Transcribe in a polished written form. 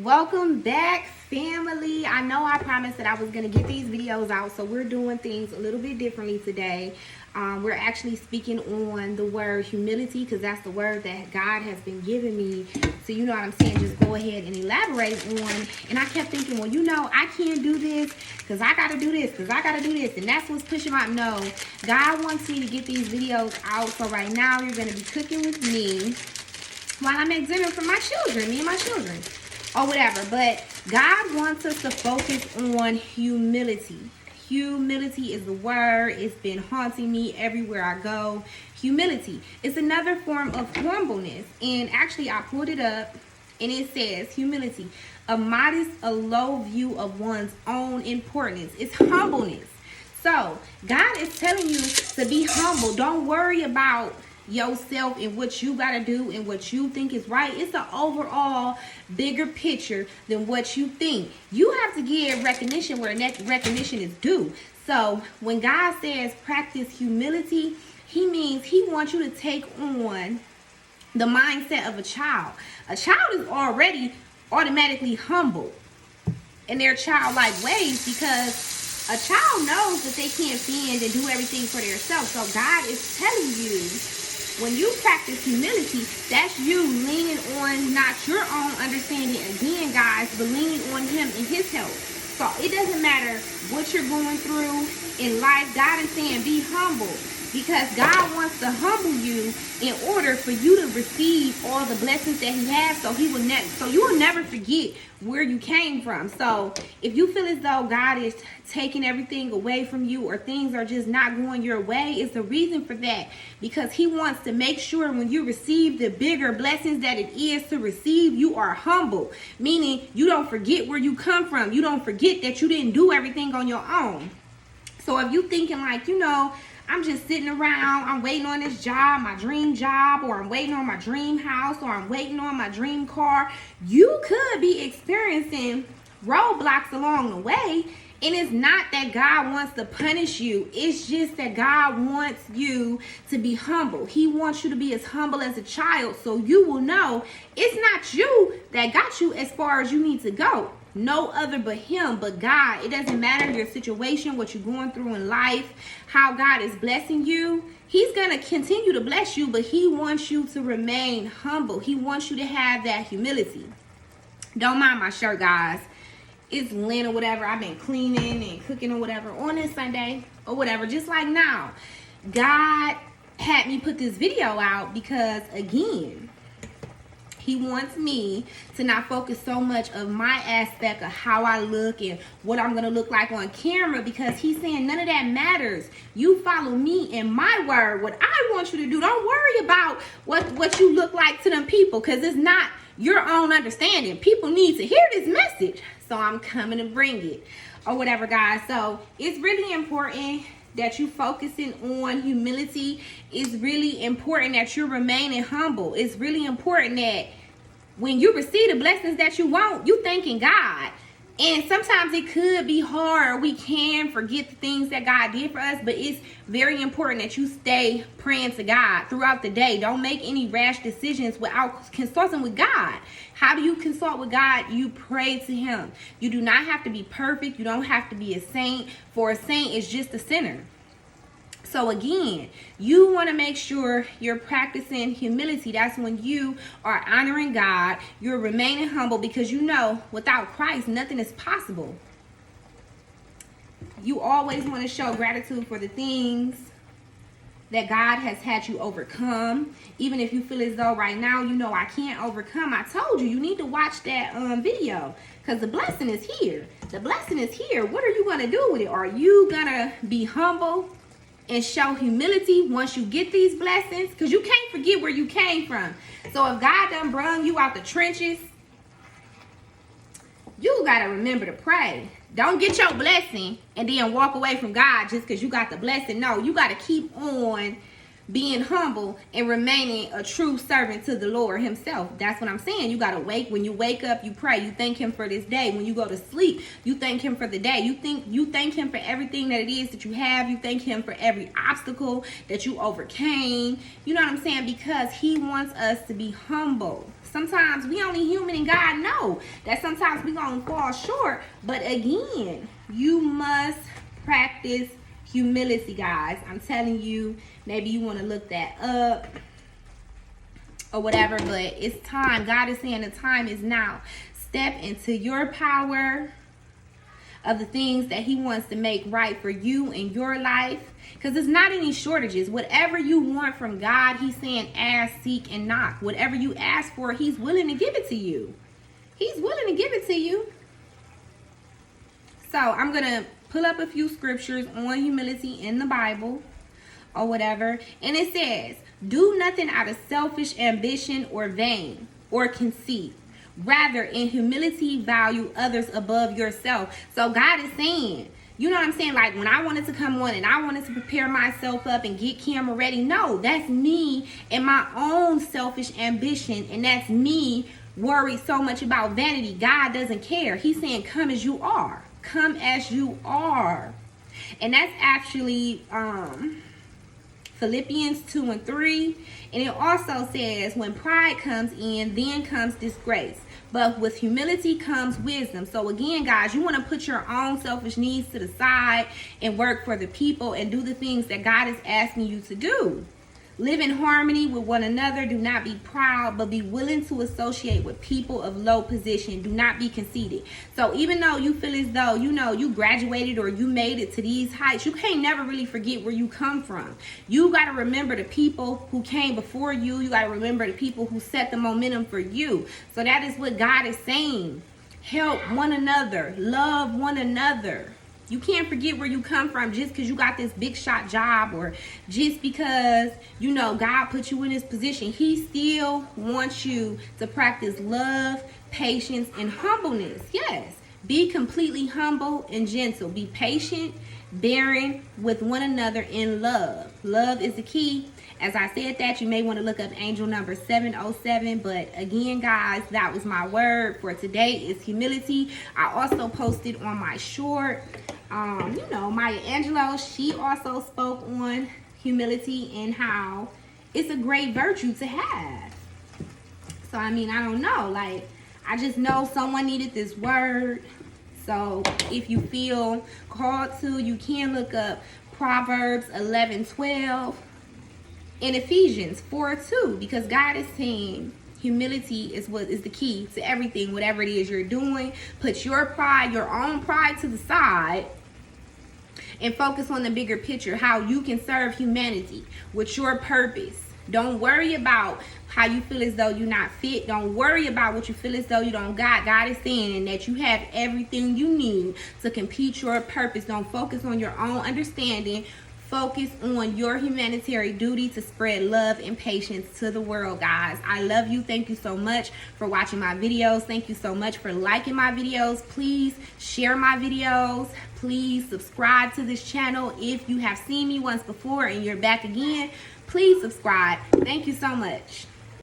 Welcome back, family. I know I promised that I was going to get these videos out, so we're doing things a little bit differently today. We're actually speaking on the word humility, because that's the word that God has been giving me. So you know what I'm saying, just go ahead and elaborate on. And I kept thinking, well, I can't do this because I got to do this, because I got to do this. And that's what's pushing my no. God wants me to get these videos out. So right now you're going to be cooking with me while I make dinner for my children, me and my children, or whatever. But God wants us to focus on humility. Humility is the word. It's been haunting me everywhere I go. Humility is another form of humbleness. And actually, I pulled it up, and it says humility, a modest, a low view of one's own importance. It's humbleness. So God is telling you to be humble. Don't worry about yourself and what you got to do and what you think is right. It's the overall bigger picture than what you think. You have to give recognition where recognition is due. So when God says practice humility, he means he wants you to take on the mindset of a child. A child is already automatically humble in their childlike ways, because a child knows that they can't fend and do everything for themselves. So God is telling you, when you practice humility, that's you leaning on not your own understanding again, guys, but leaning on him and his help. So it doesn't matter what you're going through in life. God is saying be humble, because God wants to humble you in order for you to receive all the blessings that he has, so you will never forget where you came from. So if you feel as though God is taking everything away from you, or things are just not going your way, it's the reason for that, because he wants to make sure when you receive the bigger blessings that it is to receive, you are humble, meaning you don't forget where you come from. You don't forget that you didn't do everything on your own. So if you thinking like, I'm just sitting around, I'm waiting on this job, my dream job, or I'm waiting on my dream house, or I'm waiting on my dream car, you could be experiencing roadblocks along the way. And it's not that God wants to punish you. It's just that God wants you to be humble. He wants you to be as humble as a child, so you will know it's not you that got you as far as you need to go. No other but him, but God. It doesn't matter your situation, what you're going through in life, how God is blessing you. He's going to continue to bless you, but he wants you to remain humble. He wants you to have that humility. Don't mind my shirt, guys. It's Lynn or whatever. I've been cleaning and cooking or whatever on this Sunday or whatever, just like now. God had me put this video out because, again, he wants me to not focus so much of my aspect of how I look and what I'm going to look like on camera, because he's saying none of that matters. You follow me in my word. What I want you to do, don't worry about what you look like to them people, because it's not your own understanding. People need to hear this message, so I'm coming to bring it or whatever, guys. So it's really important that you focusing on humility. It's really important that you're remaining humble. It's really important that when you receive the blessings that you want, you thanking God. And sometimes it could be hard. We can forget the things that God did for us, but it's very important that you stay praying to God throughout the day. Don't make any rash decisions without consulting with God. How do you consult with God? You pray to him. You do not have to be perfect. You don't have to be a saint. For a saint is just a sinner. So again, you want to make sure you're practicing humility. That's when you are honoring God. You're remaining humble, because without Christ, nothing is possible. You always want to show gratitude for the things that God has had you overcome. Even if you feel as though right now, I can't overcome. I told you need to watch that video, because the blessing is here. The blessing is here. What are you going to do with it? Are you going to be humble and show humility once you get these blessings? Because you can't forget where you came from. So if God done brung you out the trenches, you got to remember to pray. Don't get your blessing and then walk away from God just because you got the blessing. No, you got to keep on being humble and remaining a true servant to the Lord himself. That's what I'm saying. You got to when you wake up, you pray, you thank him for this day. When you go to sleep, you thank him for the day. You thank him for everything that it is that you have. You thank him for every obstacle that you overcame. You know what I'm saying? Because he wants us to be humble. Sometimes we only human, and God know that sometimes we gonna fall short. But again, you must practice humility, guys. I'm telling you, maybe you want to look that up or whatever, but it's time. God is saying the time is now. Step into your power of the things that he wants to make right for you in your life, because there's not any shortages. Whatever you want from God, he's saying ask, seek, and knock. Whatever you ask for, he's willing to give it to you. He's willing to give it to you. So I'm going to pull up a few scriptures on humility in the Bible or whatever. And it says, do nothing out of selfish ambition or vain or conceit. Rather, in humility, value others above yourself. So God is saying, you know what I'm saying? Like when I wanted to come on and I wanted to prepare myself up and get camera ready. No, that's me and my own selfish ambition. And that's me worried so much about vanity. God doesn't care. He's saying, come as you are. Come as you are. And that's actually Philippians 2:3. And it also says, when pride comes in, then comes disgrace. But with humility comes wisdom. So again, guys, you want to put your own selfish needs to the side and work for the people and do the things that God is asking you to do. Live in harmony with one another. Do not be proud, but be willing to associate with people of low position. Do not be conceited. So even though you feel as though, you know, you graduated or you made it to these heights, you can't never really forget where you come from. You got to remember the people who came before you. You got to remember the people who set the momentum for you. So that is what God is saying. Help one another. Love one another. You can't forget where you come from just because you got this big shot job or just because, you know, God put you in this position. He still wants you to practice love, patience, and humbleness. Yes. Be completely humble and gentle. Be patient, bearing with one another in love. Love is the key. As I said that, you may want to look up angel number 707. But again, guys, that was my word for today is humility. I also posted on my short, you know, Maya Angelou, she also spoke on humility and how it's a great virtue to have. So, I mean, I don't know. Like, I just know someone needed this word. So, if you feel called to, you can look up Proverbs 11:12. In Ephesians 4:2, because God is saying humility is what is the key to everything, whatever it is you're doing. Put your pride, your own pride to the side and focus on the bigger picture, how you can serve humanity with your purpose. Don't worry about how you feel as though you're not fit. Don't worry about what you feel as though you don't got. God is saying that you have everything you need to complete your purpose. Don't focus on your own understanding. Focus on your humanitarian duty to spread love and patience to the world, guys. I love you. Thank you so much for watching my videos. Thank you so much for liking my videos. Please share my videos. Please subscribe to this channel. If you have seen me once before and you're back again, please subscribe. Thank you so much.